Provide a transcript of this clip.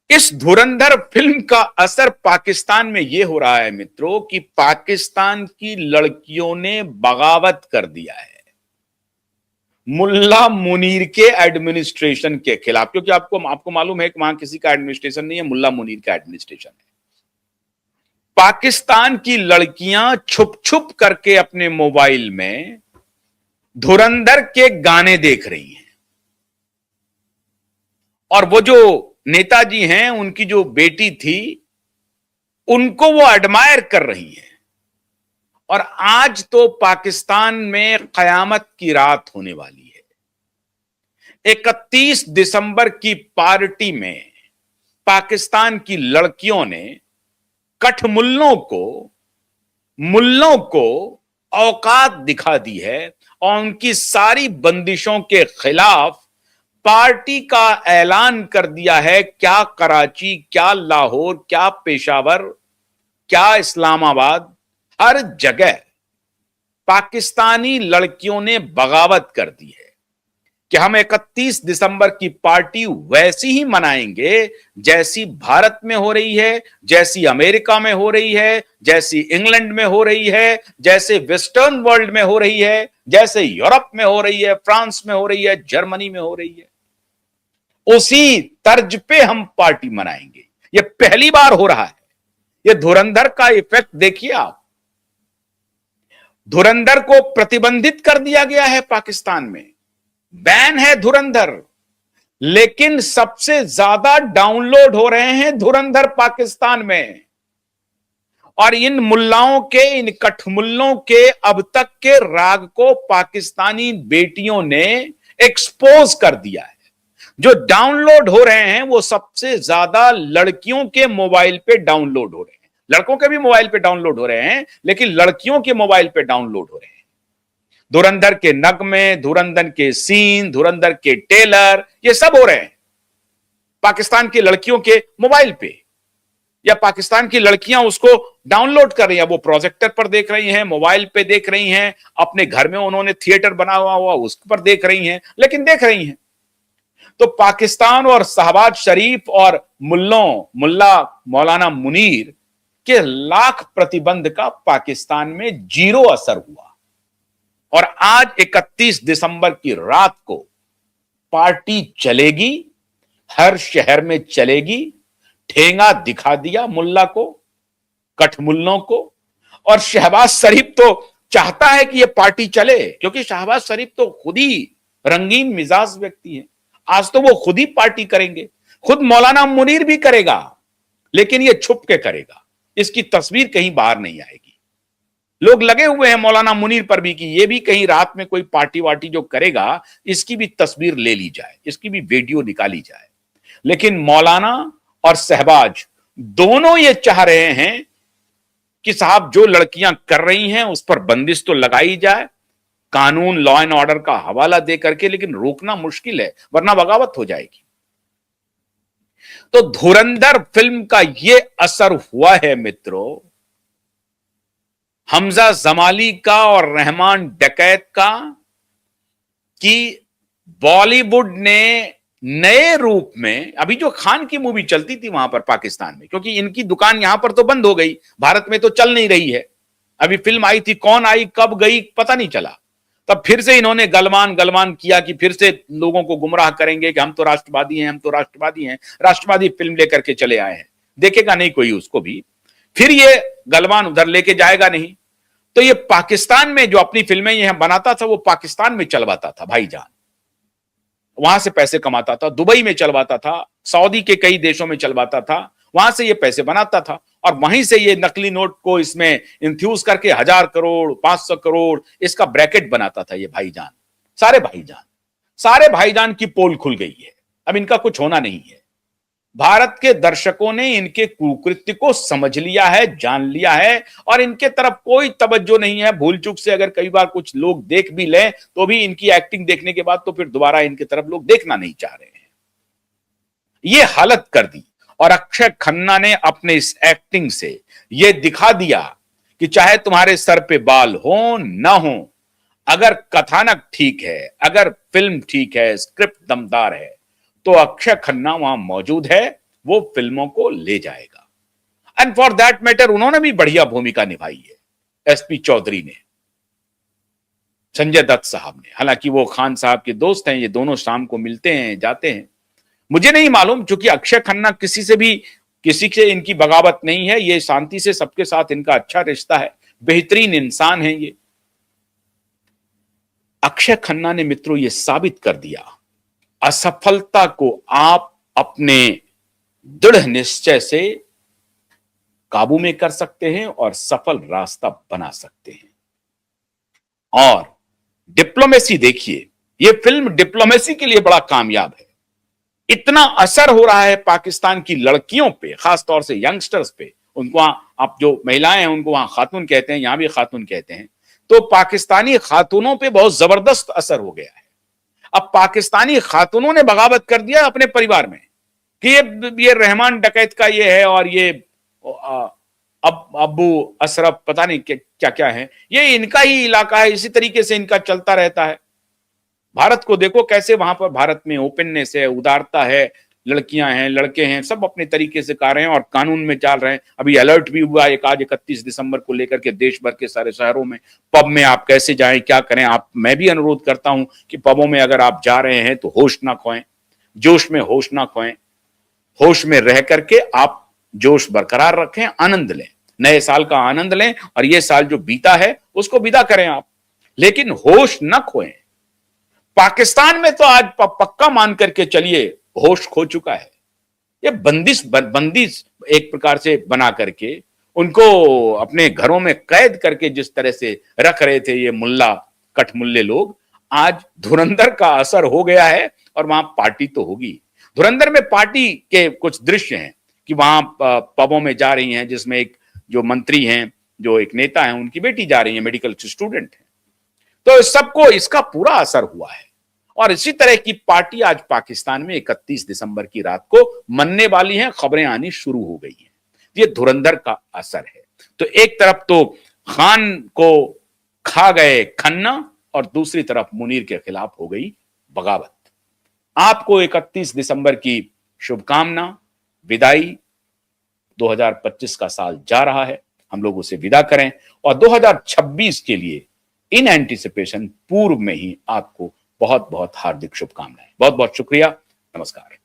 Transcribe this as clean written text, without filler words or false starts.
इस धुरंधर फिल्म का असर पाकिस्तान में यह हो रहा है मित्रों कि पाकिस्तान की लड़कियों ने बगावत कर दिया है मुल्ला मुनीर के एडमिनिस्ट्रेशन के खिलाफ, क्योंकि आपको आपको मालूम है कि वहां किसी का एडमिनिस्ट्रेशन नहीं है, मुल्ला मुनीर का एडमिनिस्ट्रेशन है। पाकिस्तान की लड़कियां छुप छुप करके अपने मोबाइल में धुरंधर के गाने देख रही हैं, और वो जो नेताजी हैं उनकी जो बेटी थी उनको वो एडमायर कर रही हैं। और आज तो पाकिस्तान में कयामत की रात होने वाली है। 31 दिसंबर की पार्टी में पाकिस्तान की लड़कियों ने मुल्लों को औकात दिखा दी है और उनकी सारी बंदिशों के खिलाफ पार्टी का ऐलान कर दिया है। क्या कराची, क्या लाहौर, क्या पेशावर, क्या इस्लामाबाद, हर जगह पाकिस्तानी लड़कियों ने बगावत कर दी है कि हम 31 दिसंबर की पार्टी वैसी ही मनाएंगे जैसी भारत में हो रही है, जैसी अमेरिका में हो रही है, जैसी इंग्लैंड में हो रही है, जैसे वेस्टर्न वर्ल्ड में हो रही है, जैसे यूरोप में हो रही है, फ्रांस में हो रही है, जर्मनी में हो रही है। उसी तर्ज पे हम पार्टी मनाएंगे। यह पहली बार हो रहा है। यह धुरंधर का इफेक्ट देखिए आप। धुरंधर को प्रतिबंधित कर दिया गया है पाकिस्तान में, बैन है धुरंधर, लेकिन सबसे ज्यादा डाउनलोड हो रहे हैं धुरंधर पाकिस्तान में। और इन मुल्लाओं के, इन कठमुल्लों के अब तक के राग को पाकिस्तानी बेटियों ने एक्सपोज कर दिया है। जो डाउनलोड हो रहे हैं वो सबसे ज्यादा लड़कियों के मोबाइल पे डाउनलोड हो रहे हैं। लड़कों के भी मोबाइल पे डाउनलोड हो रहे हैं, लेकिन लड़कियों के मोबाइल पे डाउनलोड हो रहे हैं। धुरंधर के नगमे, धुरंधर के सीन, धुरंधर के टेलर, ये सब हो रहे हैं पाकिस्तान की लड़कियों के मोबाइल पे, या पाकिस्तान की लड़कियां उसको डाउनलोड कर रही हैं। वो प्रोजेक्टर पर देख रही हैं, मोबाइल पे देख रही हैं, अपने घर में उन्होंने थिएटर बना हुआ उस पर देख रही हैं, लेकिन देख रही हैं। तो पाकिस्तान और शहबाज शरीफ और मुल्ला मौलाना मुनीर के लाख प्रतिबंध का पाकिस्तान में जीरो असर हुआ। और आज 31 दिसंबर की रात को पार्टी चलेगी, हर शहर में चलेगी। ठेंगा दिखा दिया मुल्ला को, कठमुल्लों को। और शहबाज शरीफ तो चाहता है कि यह पार्टी चले, क्योंकि शहबाज शरीफ तो खुद ही रंगीन मिजाज व्यक्ति है। आज तो वो खुद ही पार्टी करेंगे, खुद मौलाना मुनीर भी करेगा, लेकिन ये छुप के करेगा। इसकी तस्वीर कहीं बाहर नहीं आएगी। लोग लगे हुए हैं मौलाना मुनीर पर भी कि ये भी कहीं रात में कोई पार्टी वार्टी जो करेगा इसकी भी तस्वीर ले ली जाए, इसकी भी वीडियो निकाली जाए। लेकिन मौलाना और शहबाज दोनों ये चाह रहे हैं कि साहब जो लड़कियां कर रही हैं उस पर बंदिश तो लगाई जाए, कानून, लॉ एंड ऑर्डर का हवाला दे करके, लेकिन रोकना मुश्किल है वरना बगावत हो जाएगी। तो धुरंधर फिल्म का यह असर हुआ है मित्रों, हमजा जमाली का और रहमान डकैत का, कि बॉलीवुड ने नए रूप में, अभी जो खान की मूवी चलती थी वहां पर पाकिस्तान में, क्योंकि इनकी दुकान यहां पर तो बंद हो गई, भारत में तो चल नहीं रही है। अभी फिल्म आई थी, कौन आई कब गई पता नहीं चला। तब फिर से इन्होंने गलमान गलमान किया कि फिर से लोगों को गुमराह करेंगे कि हम तो राष्ट्रवादी हैं, हम तो राष्ट्रवादी हैं, राष्ट्रवादी फिल्म लेकर के चले आए हैं। देखेगा नहीं कोई उसको भी, फिर ये गलमान उधर लेके जाएगा नहीं। तो ये पाकिस्तान में जो अपनी फिल्में यहां बनाता था वो पाकिस्तान में चलवाता था भाईजान, वहां से पैसे कमाता था, दुबई में चलवाता था, सऊदी के कई देशों में चलवाता था, वहां से ये पैसे बनाता था और वहीं से ये नकली नोट को इसमें इंफ्यूज करके 1000 करोड़ 500 करोड़ इसका ब्रैकेट बनाता था। ये भाईजान, सारे भाईजान की पोल खुल गई है। अब इनका कुछ होना नहीं है। भारत के दर्शकों ने इनके कुकृत्य को समझ लिया है, जान लिया है, और इनके तरफ कोई तवज्जो नहीं है। भूल चूक से अगर कई बार कुछ लोग देख भी लें तो भी इनकी एक्टिंग देखने के बाद तो फिर दोबारा इनके तरफ लोग देखना नहीं चाह रहे हैं। ये हालत कर दी। और अक्षय खन्ना ने अपने इस एक्टिंग से यह दिखा दिया कि चाहे तुम्हारे सर पे बाल हो ना हो, अगर कथानक ठीक है, अगर फिल्म ठीक है, स्क्रिप्ट दमदार है, तो अक्षय खन्ना वहां मौजूद है वो फिल्मों को ले जाएगा। एंड फॉर दैट मैटर उन्होंने भी बढ़िया भूमिका निभाई है, एसपी चौधरी ने, संजय दत्त साहब ने। हालांकि वो खान साहब के दोस्त हैं, ये दोनों शाम को मिलते हैं, जाते हैं। मुझे नहीं मालूम, क्योंकि अक्षय खन्ना किसी से इनकी बगावत नहीं है, ये शांति से सबके साथ इनका अच्छा रिश्ता है, बेहतरीन इंसान है ये। अक्षय खन्ना ने मित्रों ये साबित कर दिया, असफलता को आप अपने दृढ़ निश्चय से काबू में कर सकते हैं और सफल रास्ता बना सकते हैं। और डिप्लोमेसी देखिए, ये फिल्म डिप्लोमेसी के लिए बड़ा कामयाब है। इतना असर हो रहा है पाकिस्तान की लड़कियों पे, खासतौर से यंगस्टर्स पे। उनको आप जो महिलाएं हैं उनको वहां खातून कहते हैं, यहां भी खातून कहते हैं। तो पाकिस्तानी खातूनों पे बहुत जबरदस्त असर हो गया है। अब पाकिस्तानी खातूनों ने बगावत कर दिया अपने परिवार में कि ये रहमान डकैत का ये है, और ये अब अब्बू अशरफ पता नहीं क्या क्या है, ये इनका ही इलाका है, इसी तरीके से इनका चलता रहता है। भारत को देखो कैसे वहां पर भारत में ओपननेस है, उदारता है, लड़कियां हैं, लड़के हैं, सब अपने तरीके से कर रहे हैं और कानून में चल रहे हैं। अभी अलर्ट भी हुआ एक आज 31 दिसंबर को लेकर के देश भर के सारे शहरों में, पब में आप कैसे जाएं, क्या करें। आप, मैं भी अनुरोध करता हूं कि पबों में अगर आप जा रहे हैं तो होश ना खोएं, जोश में होश ना खोएं, होश में रह करके आप जोश बरकरार रखें, आनंद लें, नए साल का आनंद लें, और ये साल जो बीता है उसको विदा करें आप, लेकिन होश न खोएं। पाकिस्तान में तो आज पक्का मान करके चलिए होश खो चुका है। ये बंदिश एक प्रकार से बना करके उनको अपने घरों में कैद करके जिस तरह से रख रहे थे ये मुल्ला कठमुल्ले लोग, आज धुरंधर का असर हो गया है और वहां पार्टी तो होगी। धुरंधर में पार्टी के कुछ दृश्य हैं कि वहां पबों में जा रही हैं, जिसमें एक जो मंत्री हैं, जो एक नेता हैं, उनकी बेटी जा रही है, मेडिकल स्टूडेंट है। तो सबको इसका पूरा असर हुआ है। और इसी तरह की पार्टी आज पाकिस्तान में 31 दिसंबर की रात को मनने वाली है, खबरें आनी शुरू हो गई हैं। ये धुरंधर का असर है। तो एक तरफ तो खान को खा गए खन्ना और दूसरी तरफ मुनीर के खिलाफ हो गई बगावत। आपको 31 दिसंबर की शुभकामना, विदाई। 2025 का साल जा रहा है, हम लोग उसे विदा करें और 2026 के लिए इन एंटीसिपेशन पूर्व में ही आपको बहुत बहुत हार्दिक शुभकामनाएं। बहुत बहुत शुक्रिया। नमस्कार।